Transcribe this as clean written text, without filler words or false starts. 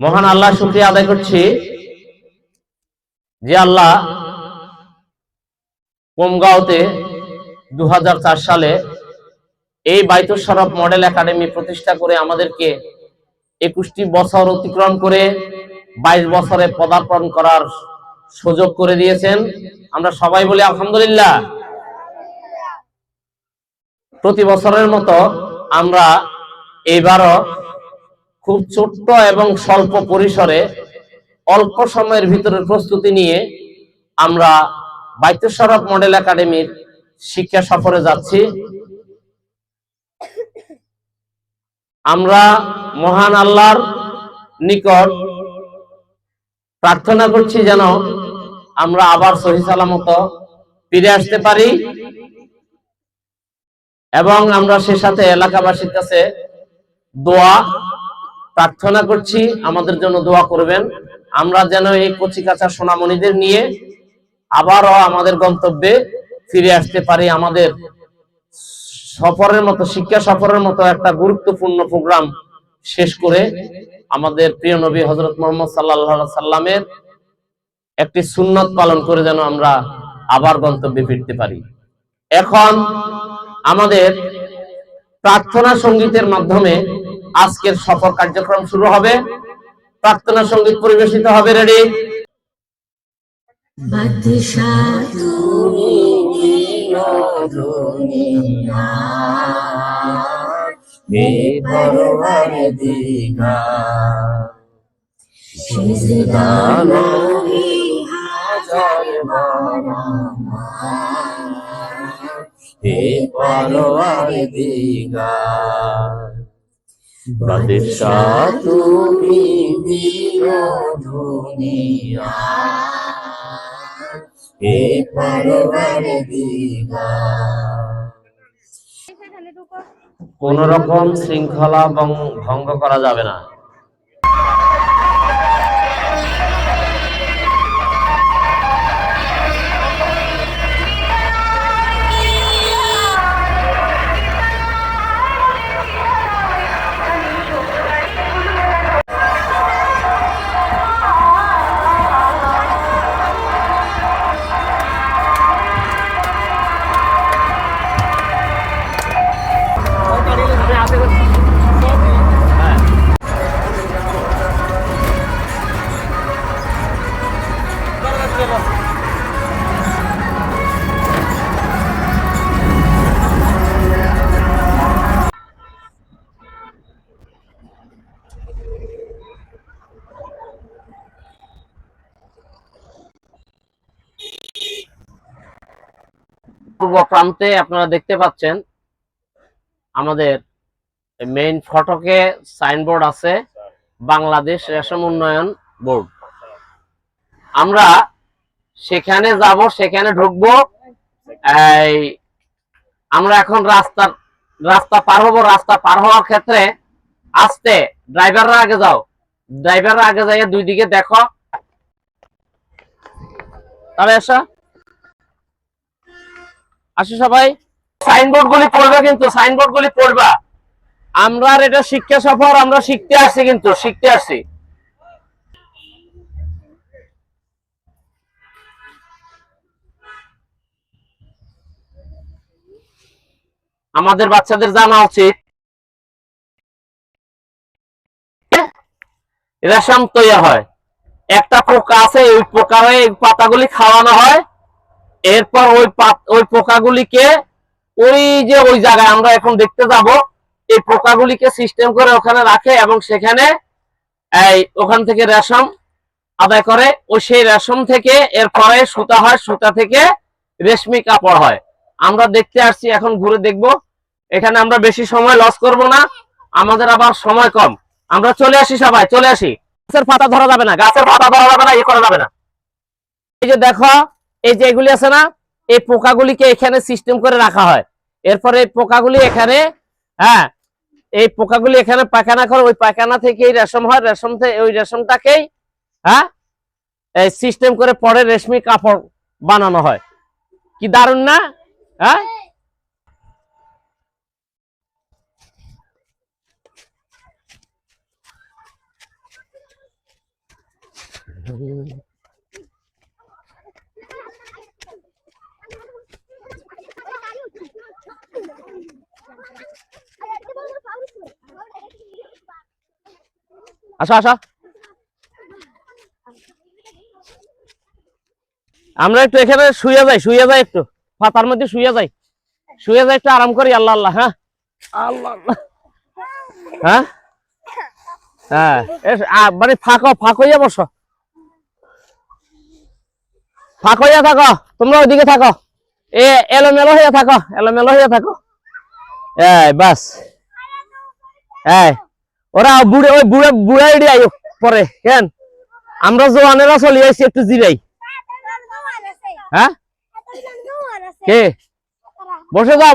মহান আল্লাহ শুকরিয়া আদায় করছি যে আল্লাহ কুমগাঁওতে 2004 সালে এই বাইতুল শরফ মডেল একাডেমি প্রতিষ্ঠা করে আমাদেরকে 21টি বছর অতিক্রম করে 22 বছরে পদার্পণ করার সুযোগ করে দিয়েছেন। আমরা সবাই বলি আলহামদুলিল্লাহ। প্রতি বছরের মতো আমরা এবারও খুব ছোট্ট এবং স্বল্প পরিসরে অল্প সময়ের ভিতরে প্রস্তুতি নিয়ে আমরা বাইতুল শরফ মডেল একাডেমির শিক্ষা সফরে যাচ্ছি। আমরা মহান আল্লাহর নিকট প্রার্থনা করছি যেন আমরা আবার সহি সালামত ফিরে আসতে পারি এবং আমরা সে সাথে এলাকাবাসীর কাছে দোয়া প্রার্থনা করছি, আমাদের জন্য দোয়া করবেন। আমরা যেন এই কচিকাঁচা সোনামণিদের নিয়ে আবারও আমাদের গন্তব্যে ফিরে আসতে পারি। আমাদের সফরের মতো, শিক্ষা সফরের মতো একটা গুরুত্বপূর্ণ প্রোগ্রাম শেষ করে আমাদের প্রিয় নবী হযরত মুহাম্মদ সাল্লাল্লাহু আলাইহি সাল্লামের একটি সুন্নত পালন করে যেন আমরা আবার গন্তব্যে ফিরতে পারি। এখন আমাদের প্রার্থনা সঙ্গীতের মাধ্যমে আজকের সফর কার্যক্রম শুরু হবে। প্রার্থনা সঙ্গীত পরিবেশিত হবে। রেডি? বাদশাহ তুমি দুনিয়া হে পরওয়ারদিগার, সিজদা নবী হাজার বারবার হে পরওয়ারদিগার। বাদশাহ তুমি দুনিয়া হে পরওয়ারদিগার। কোন রকম শৃঙ্খলা ভঙ্গ করা যাবে না। পূর্ব প্রান্তে আপনারা দেখতে পাচ্ছেন আমাদের মেইন ফটকে সাইনবোর্ড আছে বাংলাদেশ রেশম উন্নয়ন বোর্ড। আমরা সেখানে যাব, সেখানে ঢুকবো। আমরা এখন রাস্তা পার হবো। রাস্তা পার হওয়ার ক্ষেত্রে আস্তে, ড্রাইভাররা আগে যাও, ড্রাইভাররা আগে যাইয়ে দুই দিকে দেখো। তবে আসো সবাই। সাইনবোর্ড গুলি পড়বে, কিন্তু সাইনবোর্ড গুলি পড়বা। আমরা এটা শিক্ষা সফর, আমরা শিখতে আসছি, কিন্তু শিখতে আসছি। আমাদের বাচ্চাদের জানা উচিত রেশম তৈরি হয়, একটা পোকা আছে, ওই পোকার পাতাগুলি খাওয়ানো হয়। এরপর ওই পোকাগুলিকে ওই জায়গায় আমরা এখন দেখতে যাব, এই পোকাগুলিকে সিস্টেম করে ওখানে রাখে এবং সেখানে ওখান থেকে রেশম আদায় করে। ও সেই রেশম থেকে এরপরে সুতা হয়, সুতা থেকে রেশমি কাপড় হয়। আমরা দেখতে আসছি, এখন ঘুরে দেখব। এখানে আমরা বেশি সময় লস করব না, আমাদের আবার সময় কম। আমরা চলে আসি, সবাই চলে আসি। গাছের পাতা ধরা যাবে না, গাছের পাতা ধরা যাবে না, করা যাবে না। এই যে দেখো, এই যে এগুলি আছে না, এই পোকাগুলিকে এখানে সিস্টেম করে রাখা হয়। এরপরে এই পোকাগুলি এখানে, এই পোকাগুলি এখানে পায়খানা করে, ওই পায়খানা থেকে রেশম হয়, রেশম থেকে ওই রেশমটাকেই সিস্টেম করে পরে রেশমি কাপড় বানানো হয়। কি দারুণ না? আসো আসো, আমরা একটু এখানে শুয়ে যাই একটু পাতার মধ্যে শুয়ে যাই একটু আরাম করি। আল্লাহ আল্লাহ, হ্যাঁ আল্লাহ আল্লাহ, হ্যাঁ হ্যাঁ, মানে ফাঁক হইয়া বসো, ফাঁক হইয়া থাকো, তোমরা ওইদিকে থাকো, এলোমেলো হইয়া থাকো, বাস, ওরা বুড়া এড়ি আইও পরে, কেন আমরা জোয়ানেরা চলে আইছি একটু জিরাই। হ্যাঁ কে বসে যাও,